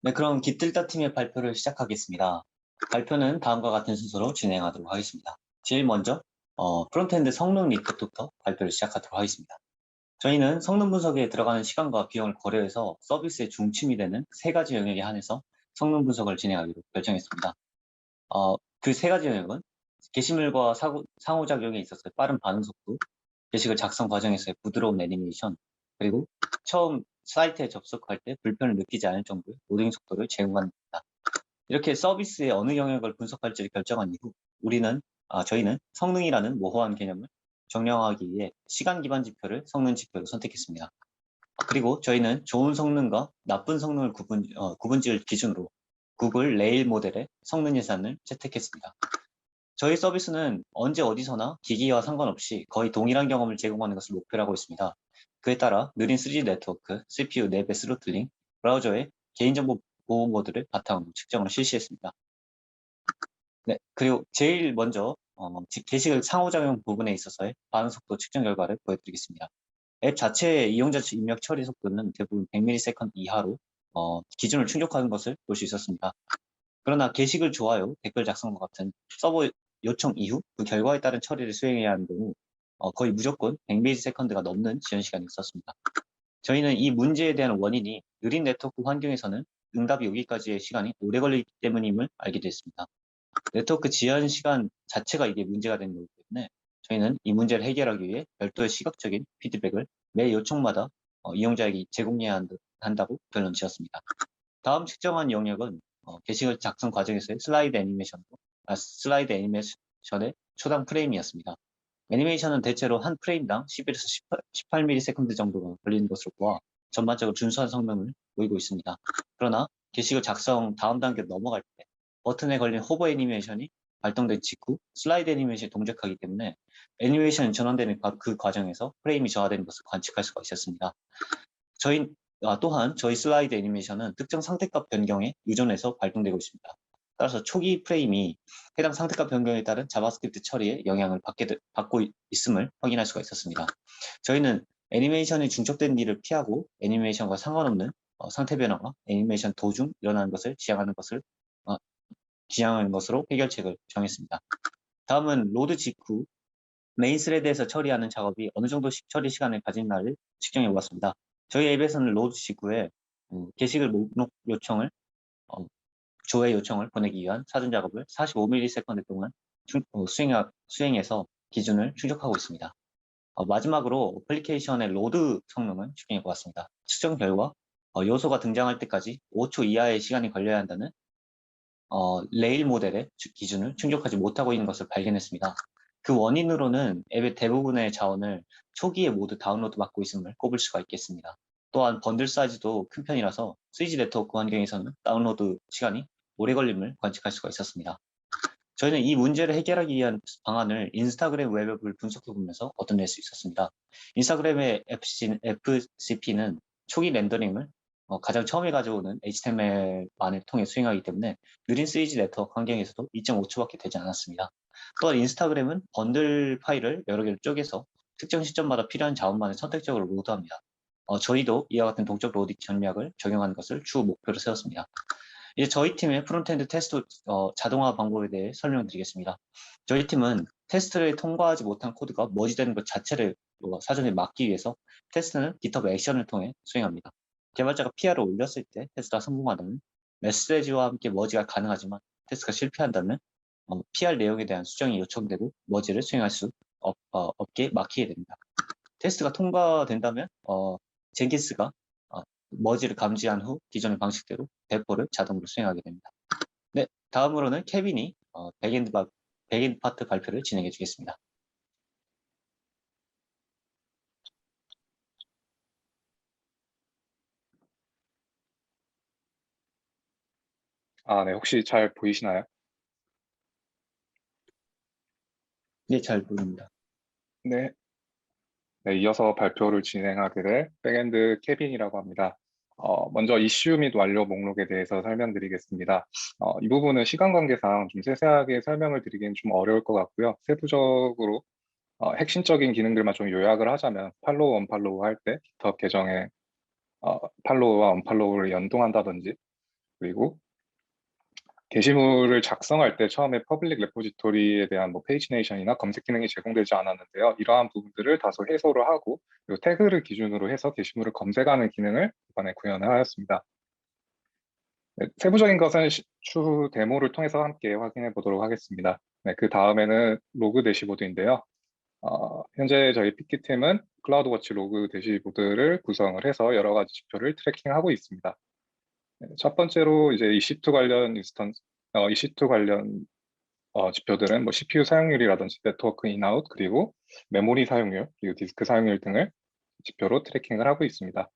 네, 그럼 깃들다 팀의 발표를 시작하겠습니다. 발표는 다음과 같은 순서로 진행하도록 하겠습니다. 제일 먼저 프론트엔드 성능 리포트부터 발표를 시작하도록 하겠습니다. 저희는 성능 분석에 들어가는 시간과 비용을 고려해서 서비스의 중심이 되는 세 가지 영역에 한해서 성능 분석을 진행하기로 결정했습니다. 그 세 가지 영역은 게시물과 상호작용에 있어서 빠른 반응 속도, 게시글 작성 과정에서의 부드러운 애니메이션, 그리고 처음 사이트에 접속할 때 불편을 느끼지 않을 정도의 로딩 속도를 제공하는 겁니다. 이렇게 서비스의 어느 영역을 분석할지를 결정한 이후 저희는 성능이라는 모호한 개념을 정량하기 위해 시간 기반 지표를 성능 지표로 선택했습니다. 그리고 저희는 좋은 성능과 나쁜 성능을 구분지을 기준으로 구글 레일 모델의 성능 예산을 채택했습니다. 저희 서비스는 언제 어디서나 기기와 상관없이 거의 동일한 경험을 제공하는 것을 목표로 하고 있습니다. 그에 따라 느린 3G 네트워크, CPU 4배 스로틀링, 브라우저의 개인정보 보호 모드를 바탕으로 측정을 실시했습니다. 네, 그리고 제일 먼저 게시글 상호작용 부분에 있어서의 반응 속도 측정 결과를 보여드리겠습니다. 앱 자체의 이용자 입력 처리 속도는 대부분 100ms 이하로 기준을 충족하는 것을 볼 수 있었습니다. 그러나 게시글 좋아요, 댓글 작성과 같은 서버 요청 이후 그 결과에 따른 처리를 수행해야 하는 경우 거의 무조건 100ms가 넘는 지연 시간이 있었습니다. 저희는 이 문제에 대한 원인이 느린 네트워크 환경에서는 응답이 오기까지의 시간이 오래 걸리기 때문임을 알게 됐습니다. 네트워크 지연 시간 자체가 이게 문제가 되는 거기 때문에 저희는 이 문제를 해결하기 위해 별도의 시각적인 피드백을 매 요청마다 이용자에게 제공해야 한다고 결론 지었습니다. 다음 측정한 영역은 게시글 작성 과정에서의 슬라이드 애니메이션의 초당 프레임이었습니다. 애니메이션은 대체로 한 프레임당 11에서 18ms 정도가 걸리는 것으로 보아 전반적으로 준수한 성능을 보이고 있습니다. 그러나 게시글 작성 다음 단계로 넘어갈 때 버튼에 걸린 호버 애니메이션이 발동된 직후 슬라이드 애니메이션이 동작하기 때문에 애니메이션이 전환되는 그 과정에서 프레임이 저하되는 것을 관측할 수가 있었습니다. 또한 저희 슬라이드 애니메이션은 특정 상태값 변경에 의존해서 발동되고 있습니다. 따라서 초기 프레임이 해당 상태값 변경에 따른 자바스크립트 처리에 영향을 받고 있음을 확인할 수가 있었습니다. 저희는 애니메이션이 중첩된 일을 피하고 애니메이션과 상관없는 상태 변화가 애니메이션 도중 일어나는 것을 지향하는 것으로 해결책을 정했습니다. 다음은 로드 직후 메인 스레드에서 처리하는 작업이 어느 정도씩 처리 시간을 가진가를 측정해 보았습니다. 저희 앱에서는 로드 직후에 게시글 목록 요청을 조회 요청을 보내기 위한 사전 작업을 45ms 동안 수행해서 기준을 충족하고 있습니다. 마지막으로 어플리케이션의 로드 성능을 측정해 보았습니다. 측정 결과 요소가 등장할 때까지 5초 이하의 시간이 걸려야 한다는 레일 모델의 기준을 충족하지 못하고 있는 것을 발견했습니다. 그 원인으로는 앱의 대부분의 자원을 초기에 모두 다운로드 받고 있음을 꼽을 수가 있겠습니다. 또한 번들 사이즈도 큰 편이라서 3G 네트워크 환경에서는 다운로드 시간이 오래 걸림을 관측할 수가 있었습니다. 저희는 이 문제를 해결하기 위한 방안을 인스타그램 웹앱을 분석해 보면서 얻어낼 수 있었습니다. 인스타그램의 FCP는 초기 렌더링을 가장 처음에 가져오는 HTML만을 통해 수행하기 때문에 느린 3G 네트워크 환경에서도 2.5초밖에 되지 않았습니다. 또한 인스타그램은 번들 파일을 여러 개를 쪼개서 특정 시점마다 필요한 자원만을 선택적으로 로드합니다. 저희도 이와 같은 동적 로딩 전략을 적용하는 것을 주 목표로 세웠습니다. 이제 저희 팀의 프론트엔드 테스트 자동화 방법에 대해 설명드리겠습니다. 저희 팀은 테스트를 통과하지 못한 코드가 머지되는 것 자체를 사전에 막기 위해서 테스트는 GitHub 액션을 통해 수행합니다. 개발자가 PR을 올렸을 때 테스트가 성공하다면 메시지와 함께 머지가 가능하지만 테스트가 실패한다면 PR 내용에 대한 수정이 요청되고 머지를 수행할 수 없게 막히게 됩니다. 테스트가 통과된다면 젠킨스가 머지를 감지한 후 기존의 방식대로 배포를 자동으로 수행하게 됩니다. 네, 다음으로는 케빈이 백엔드 파트 발표를 진행해 주겠습니다. 네, 혹시 잘 보이시나요? 네, 잘 보입니다. 네. 네, 이어서 발표를 진행하게 될 백엔드 케빈이라고 합니다. 먼저 이슈 및 완료 목록에 대해서 설명드리겠습니다. 이 부분은 시간 관계상 좀 세세하게 설명을 드리기는 좀 어려울 것 같고요. 세부적으로 핵심적인 기능들만 좀 요약을 하자면 팔로우, 언팔로우 할 때 GitHub 계정에 팔로우와 언팔로우를 연동한다든지 그리고 게시물을 작성할 때 처음에 퍼블릭 레포지토리에 대한 페이지네이션이나 검색 기능이 제공되지 않았는데요. 이러한 부분들을 다소 해소를 하고 그리고 태그를 기준으로 해서 게시물을 검색하는 기능을 이번에 구현을 하였습니다. 네, 세부적인 것은 추후 데모를 통해서 함께 확인해 보도록 하겠습니다. 네, 그 다음에는 로그 대시보드인데요. 현재 저희 피키팀은 클라우드워치 로그 대시보드를 구성을 해서 여러 가지 지표를 트래킹하고 있습니다. 네, 첫 번째로 이제 EC2 관련 EC2 관련 지표들은 CPU 사용률이라든지 네트워크 인아웃 그리고 메모리 사용률 그리고 디스크 사용률 등을 지표로 트래킹을 하고 있습니다.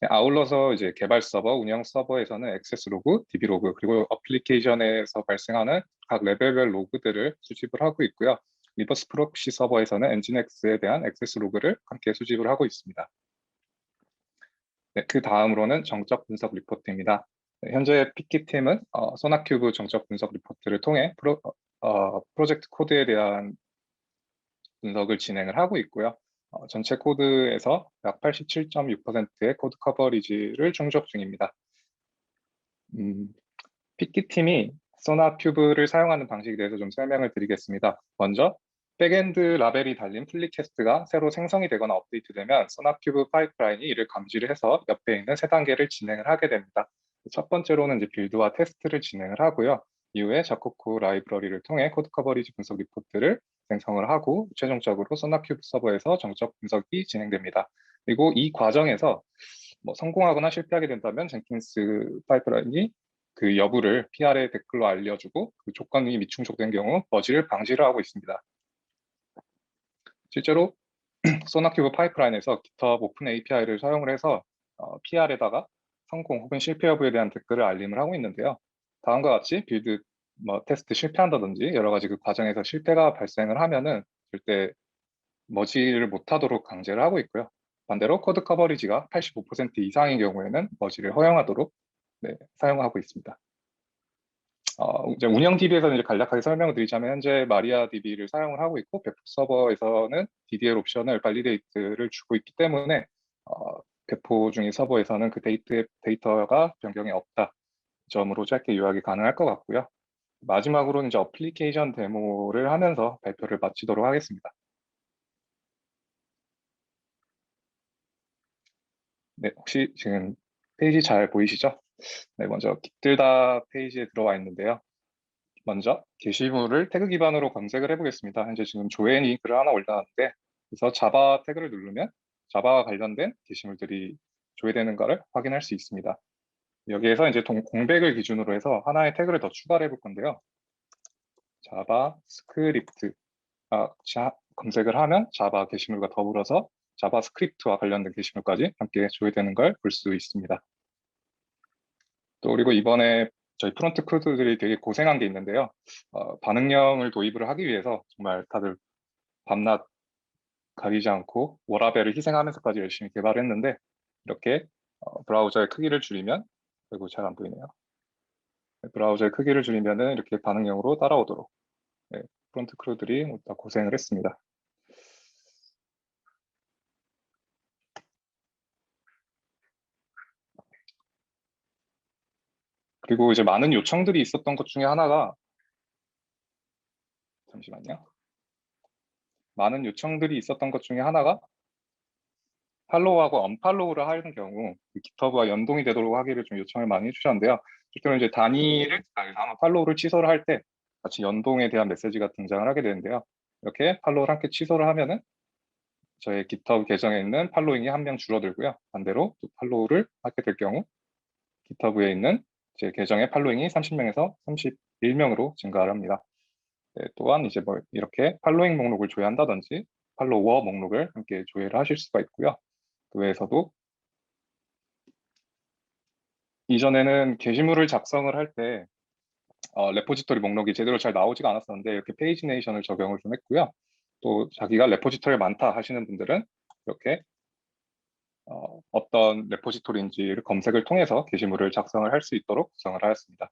네, 아울러서 이제 개발 서버, 운영 서버에서는 액세스 로그, DB 로그 그리고 어플리케이션에서 발생하는 각 레벨별 로그들을 수집을 하고 있고요. 리버스 프록시 서버에서는 엔진엑스에 대한 액세스 로그를 함께 수집을 하고 있습니다. 네, 그 다음으로는 정적 분석 리포트입니다. 네, 현재 피키팀은 소나큐브 정적 분석 리포트를 통해 프로젝트 코드에 대한 분석을 진행을 하고 있고요. 전체 코드에서 약 87.6%의 코드 커버리지를 충족 중입니다. 피키팀이 소나큐브를 사용하는 방식에 대해서 좀 설명을 드리겠습니다. 먼저 백엔드 라벨이 달린 플리캐스트가 새로 생성이 되거나 업데이트되면 소나큐브 파이프라인이 이를 감지를 해서 옆에 있는 세 단계를 진행을 하게 됩니다. 첫 번째로는 이제 빌드와 테스트를 진행을 하고요. 이후에 자코쿠 라이브러리를 통해 코드 커버리지 분석 리포트를 생성을 하고 최종적으로 소나큐브 서버에서 정적 분석이 진행됩니다. 그리고 이 과정에서 성공하거나 실패하게 된다면 젠킨스 파이프라인이 그 여부를 PR에 댓글로 알려주고 그 조건이 미충족된 경우 버지를 방지를 하고 있습니다. 실제로 소나큐브 파이프라인에서 GitHub 오픈 API를 사용을 해서 PR에다가 성공 혹은 실패 여부에 대한 댓글을 알림을 하고 있는데요. 다음과 같이 빌드 테스트 실패한다든지 여러 가지 그 과정에서 실패가 발생을 하면은 절대 머지를 못하도록 강제를 하고 있고요. 반대로 코드 커버리지가 85% 이상인 경우에는 머지를 허용하도록 사용하고 있습니다. 이제 운영 DB에서는 이제 간략하게 설명을 드리자면 현재 마리아DB를 사용을 하고 있고 배포 서버에서는 DDL 옵션을 발리데이트를 주고 있기 때문에 배포 중인 서버에서는 그 데이터가 변경이 없다 점으로 짧게 요약이 가능할 것 같고요. 마지막으로는 이제 어플리케이션 데모를 하면서 발표를 마치도록 하겠습니다. 네, 혹시 지금 페이지 잘 보이시죠? 네, 먼저 깃들다 페이지에 들어와 있는데요. 먼저 게시물을 태그 기반으로 검색을 해보겠습니다. 현재 지금 조앤이 글을 하나 올려놨는데 그래서 자바 태그를 누르면 자바와 관련된 게시물들이 조회되는 것을 확인할 수 있습니다. 여기에서 이제 공백을 기준으로 해서 하나의 태그를 더 추가를 해볼 건데요. 자바 스크립트 검색을 하면 자바 게시물과 더불어서 자바스크립트와 관련된 게시물까지 함께 조회되는 걸 볼 수 있습니다. 또 그리고 이번에 저희 프론트 크루들이 되게 고생한 게 있는데요. 반응형을 도입을 하기 위해서 정말 다들 밤낮 가리지 않고 워라벨을 희생하면서까지 열심히 개발했는데 이렇게 브라우저의 크기를 줄이면 그리고 잘 안 보이네요. 브라우저의 크기를 줄이면은 이렇게 반응형으로 따라오도록 프론트 크루들이 다 고생을 했습니다. 그리고 이제 많은 요청들이 있었던 것 중에 하나가 잠시만요. 많은 요청들이 있었던 것 중에 하나가 팔로우하고 언팔로우를 하는 경우 GitHub와 연동이 되도록 하기를 좀 요청을 많이 해주셨는데요. 실제로 이제 단위를 아마 팔로우를 취소를 할 때 같이 연동에 대한 메시지가 등장을 하게 되는데요. 이렇게 팔로우를 함께 취소를 하면은 저희 GitHub 계정에 있는 팔로잉이 한 명 줄어들고요. 반대로 또 팔로우를 하게 될 경우 GitHub에 있는 제 계정의 팔로잉이 30명에서 31명으로 증가를 합니다. 네, 또한 이제 이렇게 팔로잉 목록을 조회한다든지 팔로워 목록을 함께 조회를 하실 수가 있고요. 그 외에서도 이전에는 게시물을 작성을 할 때 레포지토리 목록이 제대로 잘 나오지가 않았었는데 이렇게 페이지네이션을 적용을 좀 했고요. 또 자기가 레포지토리가 많다 하시는 분들은 이렇게 어떤 레포지토리인지를 검색을 통해서 게시물을 작성을 할 수 있도록 구성을 하였습니다.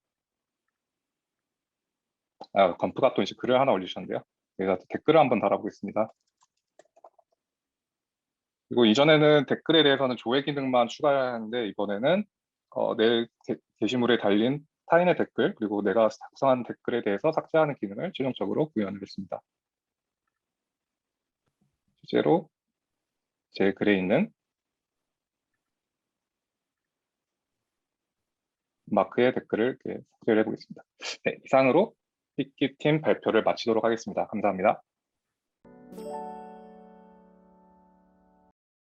건프가 또 이제 글을 하나 올리셨는데요. 그래서 댓글을 한번 달아보겠습니다. 그리고 이전에는 댓글에 대해서는 조회 기능만 추가했는데 이번에는 내 게시물에 달린 타인의 댓글 그리고 내가 작성한 댓글에 대해서 삭제하는 기능을 최종적으로 구현하겠습니다. 실제로 제 글에 있는 마크의 댓글을 이렇게 삭제를 해보겠습니다. 네, 이상으로 삐끼팀 발표를 마치도록 하겠습니다. 감사합니다.